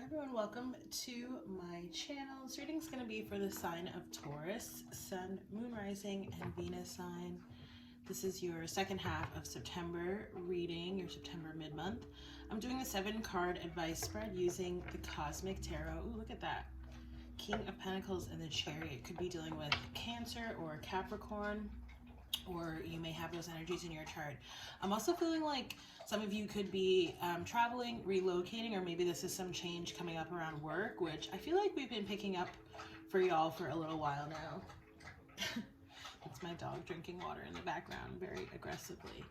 Everyone, welcome to my channel. This reading is going to be for the sign of Taurus, Sun, Moon, Rising, and Venus sign. This is your second half of September reading, your September mid-month. I'm doing a 7-card advice spread using the Cosmic Tarot. Ooh, look at that. King of Pentacles and the Chariot. Could be dealing with Cancer or Capricorn, or you may have those energies in your chart. I'm also feeling like some of you could be traveling, relocating, or maybe this is some change coming up around work, which I feel like we've been picking up for y'all for a little while now. It's my dog drinking water in the background very aggressively.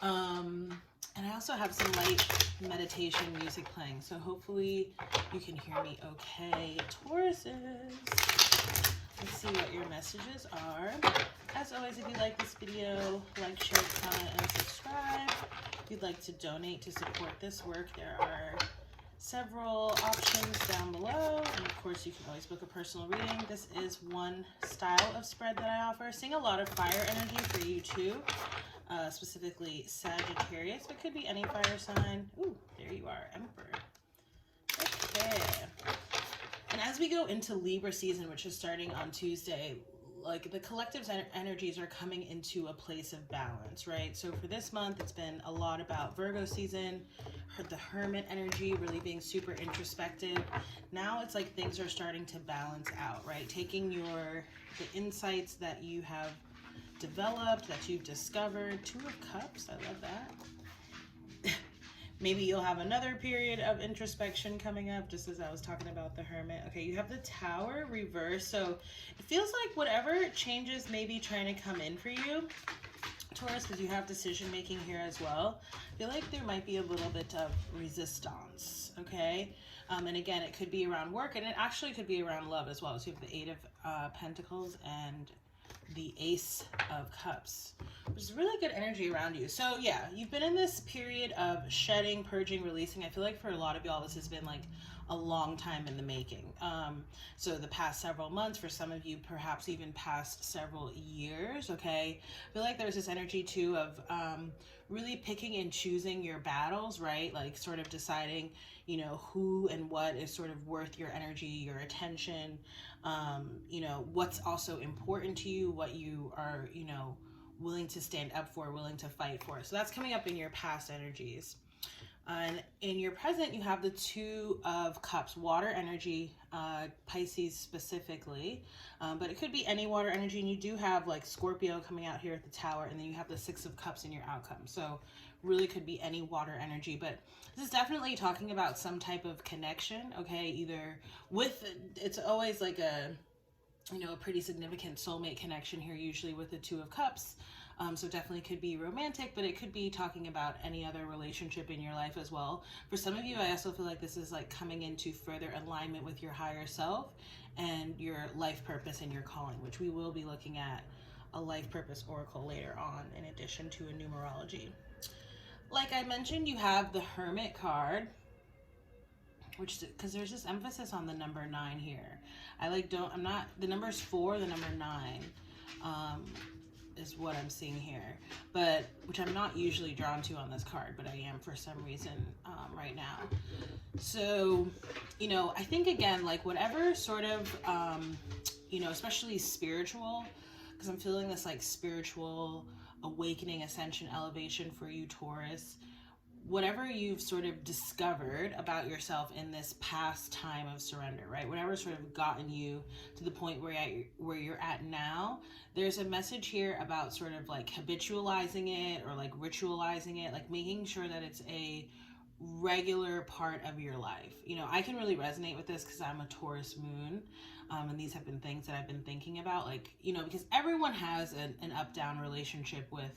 And I also have some light meditation music playing, so hopefully you can hear me okay. Tauruses, let's see what your messages are. As always, if you like this video, like, share, comment, and subscribe. If you'd like to donate to support this work, there are several options down below. And of course, you can always book a personal reading. This is one style of spread that I offer. Seeing a lot of fire energy for you too, specifically Sagittarius, but could be any fire sign. Ooh, there you are, Emperor. Okay. And as we go into Libra season, which is starting on Tuesday, like the collective energies are coming into a place of balance, right? So for this month, it's been a lot about Virgo season, the Hermit energy really being super introspective. Now it's like things are starting to balance out, right? Taking the insights that you have developed, that you've discovered. 2 of Cups, I love that. Maybe you'll have another period of introspection coming up, just as I was talking about the Hermit. Okay, you have the Tower reversed. So it feels like whatever changes may be trying to come in for you, Taurus, because you have decision making here as well. I feel like there might be a little bit of resistance, okay? And again, it could be around work, and it actually could be around love as well. So you have the 8 of Pentacles and the Ace of Cups, which is really good energy around you. So yeah, you've been in this period of shedding, purging, releasing. I feel like for a lot of y'all, this has been like a long time in the making. So the past several months, for some of you, perhaps even past several years, okay? I feel like there's this energy too of really picking and choosing your battles, right? Like sort of deciding, you know, who and what is sort of worth your energy, your attention, you know, what's also important to you, what you are, you know, willing to stand up for, willing to fight for. So that's coming up in your past energies. And in your present, you have the 2 of Cups, water energy, Pisces specifically, but it could be any water energy. And you do have like Scorpio coming out here at the Tower, and then you have the 6 of Cups in your outcome. So really could be any water energy, but this is definitely talking about some type of connection, okay? Either with, it's always like a, you know, a pretty significant soulmate connection here, usually with the 2 of Cups. So definitely could be romantic, but it could be talking about any other relationship in your life as well. For some of you, I also feel like this is like coming into further alignment with your higher self and your life purpose and your calling, which we will be looking at a life purpose oracle later on, in addition to a numerology. Like I mentioned, you have the Hermit card, which, because there's this emphasis on the number 9 here. The number's 4, the number 9. Is what I'm seeing here, but which I'm not usually drawn to on this card, but I am for some reason right now. So, you know, I think again, like whatever sort of, you know, especially spiritual, because I'm feeling this like spiritual awakening, ascension, elevation for you, Taurus. Whatever you've sort of discovered about yourself in this past time of surrender, right? Whatever sort of gotten you to the point where you're at now, there's a message here about sort of like habitualizing it or like ritualizing it, like making sure that it's a regular part of your life. You know, I can really resonate with this because I'm a Taurus moon, and these have been things that I've been thinking about, like, you know, because everyone has an up-down relationship with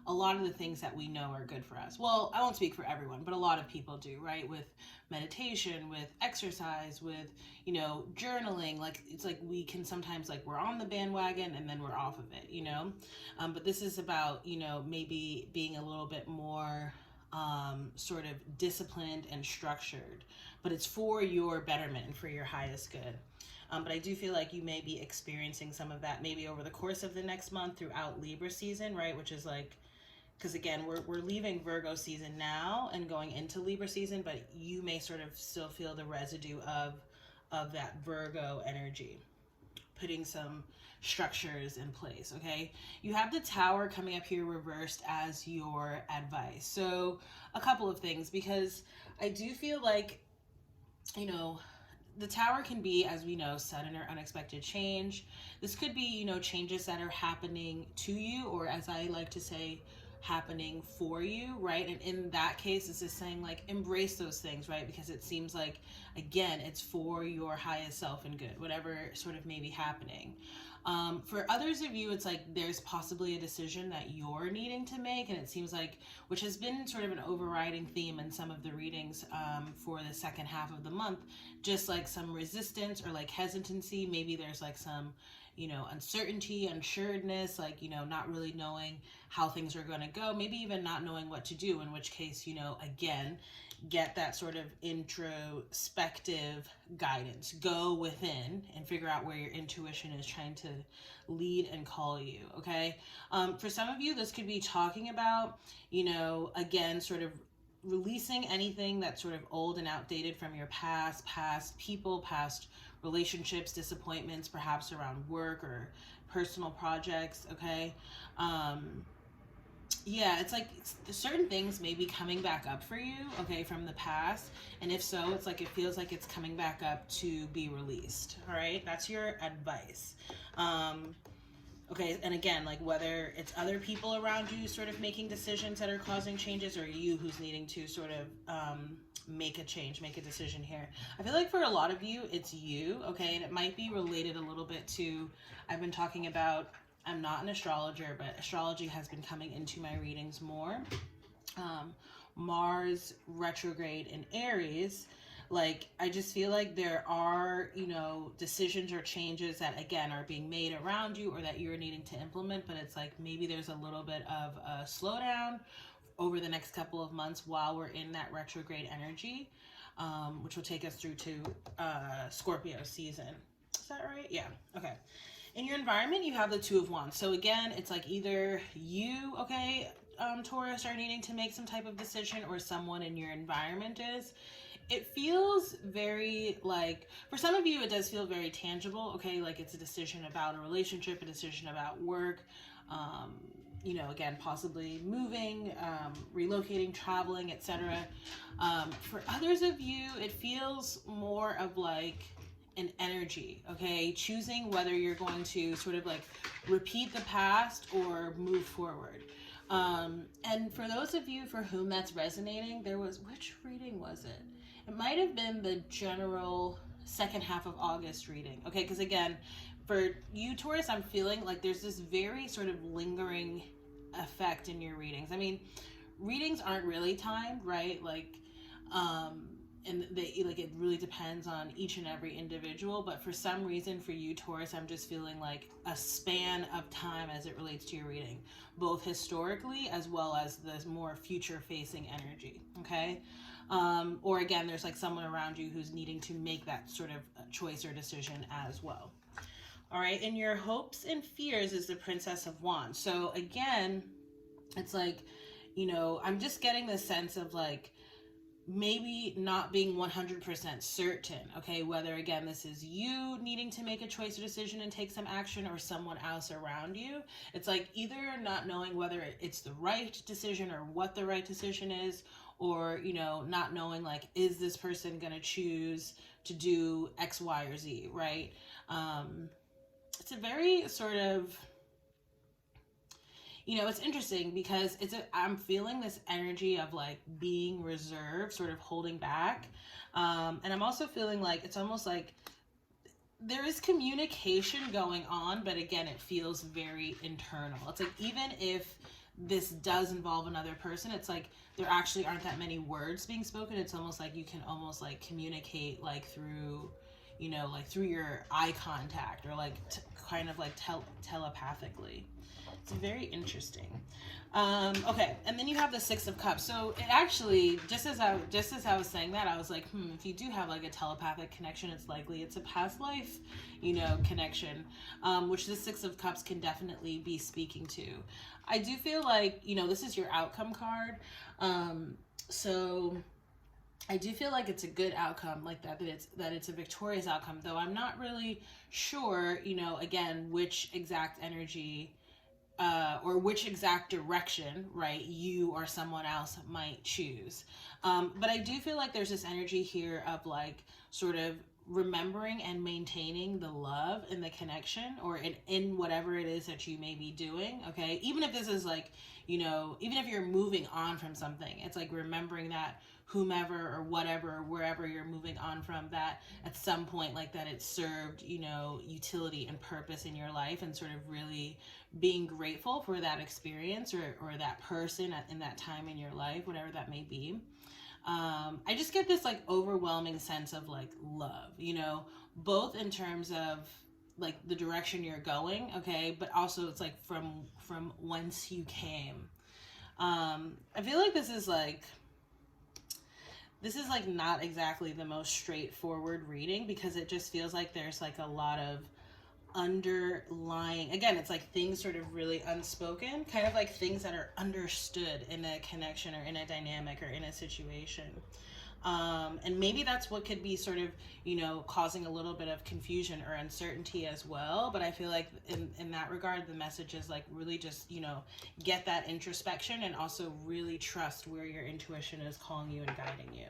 a lot of the things that we know are good for us. Well, I won't speak for everyone, but a lot of people do, right? With meditation, with exercise, with, you know, journaling. Like, it's like we can sometimes, like, we're on the bandwagon and then we're off of it, you know? But this is about, you know, maybe being a little bit more sort of disciplined and structured, but it's for your betterment and for your highest good. But I do feel like you may be experiencing some of that maybe over the course of the next month throughout Libra season, right? Which is like because again, we're leaving Virgo season now and going into Libra season, but you may sort of still feel the residue of that Virgo energy, putting some structures in place. Okay, you have the Tower coming up here reversed as your advice. So a couple of things, because I do feel like, you know, the Tower can be, as we know, sudden or unexpected change. This could be, you know, changes that are happening to you, or as I like to say, happening for you, right? And in that case, it's just saying like, embrace those things, right? Because it seems like, again, it's for your highest self and good, whatever sort of may be happening. For others of you, it's like there's possibly a decision that you're needing to make, and it seems like, which has been sort of an overriding theme in some of the readings for the second half of the month, just like some resistance or like hesitancy. Maybe there's like some, you know, uncertainty, unsureness, like, you know, not really knowing how things are going to go, maybe even not knowing what to do, in which case, you know, again, get that sort of introspective guidance. Go within and figure out where your intuition is trying to lead and call you, okay? For some of you, this could be talking about, you know, again, sort of releasing anything that's sort of old and outdated from your past people, past relationships, disappointments, perhaps around work or personal projects, okay? Yeah, it's like certain things may be coming back up for you, okay, from the past. And if so, it's like it feels like it's coming back up to be released, all right? That's your advice. Okay, and again, like whether it's other people around you sort of making decisions that are causing changes, or you who's needing to sort of make a change, make a decision here. I feel like for a lot of you, it's you, okay? And it might be related a little bit to, I've been talking about, I'm not an astrologer, but astrology has been coming into my readings more. Mars retrograde in Aries, like I just feel like there are, you know, decisions or changes that again are being made around you or that you're needing to implement, but it's like maybe there's a little bit of a slowdown over the next couple of months while we're in that retrograde energy, which will take us through to Scorpio season. Is that right? Yeah. Okay. In your environment, you have the Two of Wands. So again, it's like either you, okay, Taurus, are needing to make some type of decision, or someone in your environment is. It feels very like, for some of you, it does feel very tangible, okay? Like it's a decision about a relationship, a decision about work, you know, again, possibly moving, relocating, traveling, etc. For others of you, it feels more of like an energy, okay? Choosing whether you're going to sort of like repeat the past or move forward. And for those of you for whom that's resonating, there was, which reading was it? It might have been the general second half of August reading, okay? Because again, for you, Taurus, I'm feeling like there's this very sort of lingering effect in your readings. I mean, readings aren't really timed, right? Like, and they, like, it really depends on each and every individual, but for some reason for you, Taurus, I'm just feeling like a span of time as it relates to your reading, both historically as well as the more future facing energy, okay? Or again, there's like someone around you who's needing to make that sort of choice or decision as well. All right, and your hopes and fears is the Princess of Wands. So again, it's like, you know, I'm just getting the sense of like, maybe not being 100% certain, okay, whether again this is you needing to make a choice or decision and take some action, or someone else around you. It's like either not knowing whether it's the right decision or what the right decision is, or, you know, not knowing like, is this person gonna choose to do X, Y, or Z, right? It's a very sort of, you know, it's interesting because I'm feeling this energy of like being reserved, sort of holding back. And I'm also feeling like it's almost like there is communication going on, but again, it feels very internal. It's like, even if this does involve another person, it's like there actually aren't that many words being spoken. It's almost like you can almost like communicate like through, you know, like through your eye contact, or like kind of like telepathically. It's very interesting. Okay, and then you have the Six of Cups. So it actually, just as I was saying that, I was like, if you do have like a telepathic connection, it's likely it's a past life, connection, which the Six of Cups can definitely be speaking to. I do feel like, this is your outcome card. So I do feel like it's a good outcome, like that it's a victorious outcome, though I'm not really sure, again, which exact energy or which exact direction, right, you or someone else might choose. But I do feel like there's this energy here of like sort of remembering and maintaining the love and the connection, or in whatever it is that you may be doing, okay? Even if this is like, even if you're moving on from something, it's like remembering that whomever or whatever, or wherever you're moving on from, that at some point, like that it served, utility and purpose in your life, and sort of really being grateful for that experience or that person in that time in your life, whatever that may be. I just get this like overwhelming sense of like love, both in terms of like the direction you're going, okay, but also it's like from whence you came. I feel like this is like not exactly the most straightforward reading, because it just feels like there's like a lot of underlying, again, it's like things sort of really unspoken, kind of like things that are understood in a connection or in a dynamic or in a situation. And maybe that's what could be sort of, causing a little bit of confusion or uncertainty as well. But I feel like in that regard, the message is like really just, get that introspection and also really trust where your intuition is calling you and guiding you.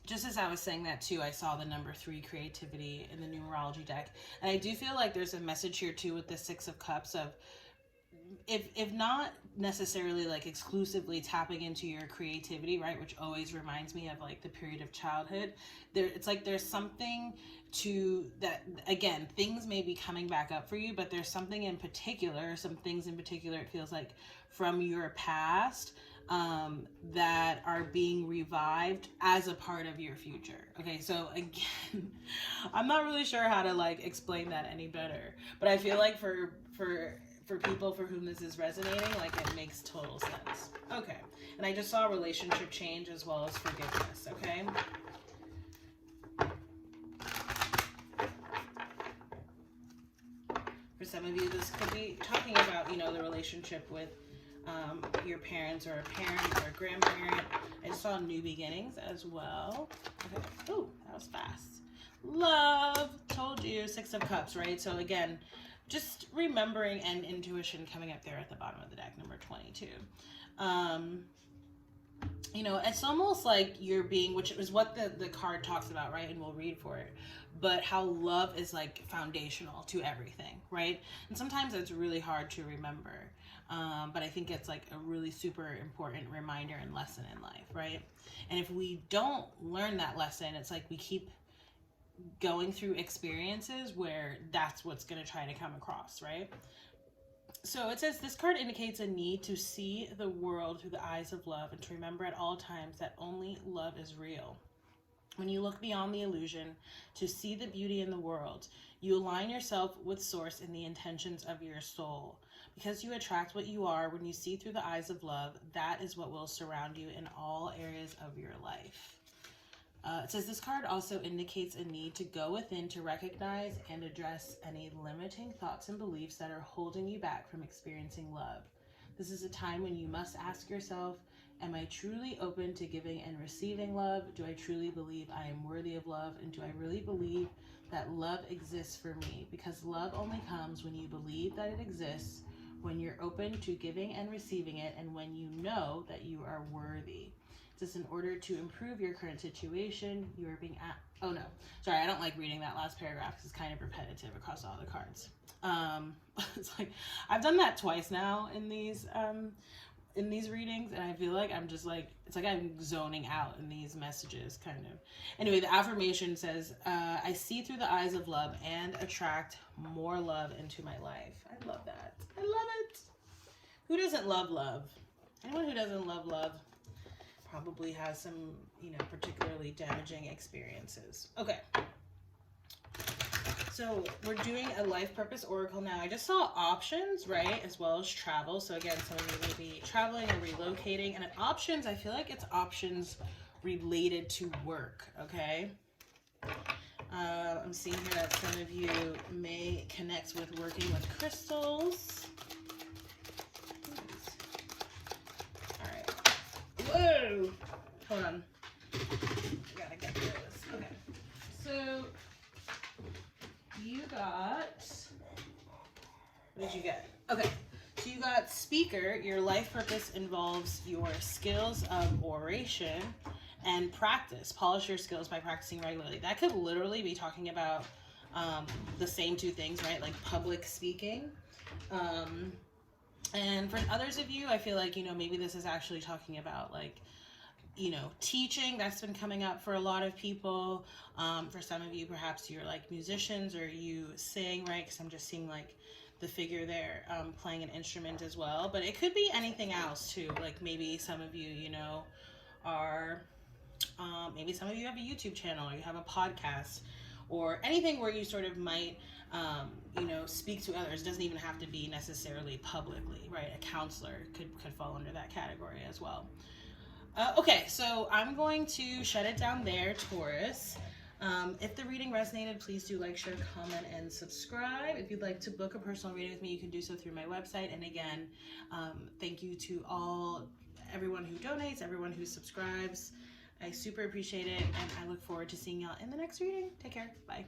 Just as I was saying that too, I saw the number 3, creativity, in the numerology deck. And I do feel like there's a message here too with the Six of Cups of, if not necessarily like exclusively tapping into your creativity, right, which always reminds me of like the period of childhood, it's like there's something to that, again, things may be coming back up for you, but there's something in particular, some things in particular, it feels like, from your past that are being revived as a part of your future. Okay, so again, I'm not really sure how to like explain that any better, but I feel like for people for whom this is resonating, like it makes total sense. Okay, and I just saw relationship change as well as forgiveness, okay? For some of you, this could be talking about, the relationship with your parents or a parent or a grandparent. I just saw new beginnings as well. Okay. Oh, that was fast. Love. Told you. Six of Cups, right? So again, just remembering and intuition coming up there at the bottom of the deck, number 22. It's almost like you're being, which is what the card talks about, right? And we'll read for it. But how love is like foundational to everything, right? And sometimes it's really hard to remember. But I think it's like a really super important reminder and lesson in life, right? And if we don't learn that lesson, it's like we keep going through experiences where that's what's going to try to come across, right? So it says this card indicates a need to see the world through the eyes of love and to remember at all times that only love is real. When you look beyond the illusion to see the beauty in the world, you align yourself with Source in the intentions of your soul. Because you attract what you are when you see through the eyes of love, that is what will surround you in all areas of your life. It says this card also indicates a need to go within to recognize and address any limiting thoughts and beliefs that are holding you back from experiencing love. This is a time when you must ask yourself, am I truly open to giving and receiving love? Do I truly believe I am worthy of love? And do I really believe that love exists for me? Because love only comes when you believe that it exists, when you're open to giving and receiving it, and when you know that you are worthy. Just in order to improve your current situation, you are being oh no, sorry, I don't like reading that last paragraph because it's kind of repetitive across all the cards. It's like I've done that twice now in these readings, and I feel like I'm just like, it's like I'm zoning out in these messages, kind of. Anyway, the affirmation says, I see through the eyes of love and attract more love into my life. I love that. I love it. Who doesn't love love? Anyone who doesn't love love probably has some, particularly damaging experiences. Okay. So we're doing a life purpose oracle now. I just saw options, right, as well as travel. So again, some of you may be traveling or relocating. And at options, I feel like it's options related to work, okay? I'm seeing here that some of you may connect with working with crystals. All right. Whoa! Hold on. I gotta get this. Okay. So you got, what did you get? Okay, so you got speaker. Your life purpose involves your skills of oration and practice. Polish your skills by practicing regularly. That could literally be talking about the same two things, right? Like public speaking. And for others of you, I feel like, you know, maybe this is actually talking about like, you know, teaching. That's been coming up for a lot of people. For some of you, perhaps you're like musicians or you sing, right? Because I'm just seeing like the figure there playing an instrument as well. But it could be anything else too. Like maybe some of you, you know, are, maybe some of you have a YouTube channel or you have a podcast or anything where you sort of might, you know, speak to others. It doesn't even have to be necessarily publicly, right? A counselor could fall under that category as well. Okay, so I'm going to shut it down there, Taurus. If the reading resonated, please do like, share, comment, and subscribe. If you'd like to book a personal reading with me, you can do so through my website. And again, thank you to everyone who donates, everyone who subscribes. I super appreciate it, and I look forward to seeing y'all in the next reading. Take care. Bye.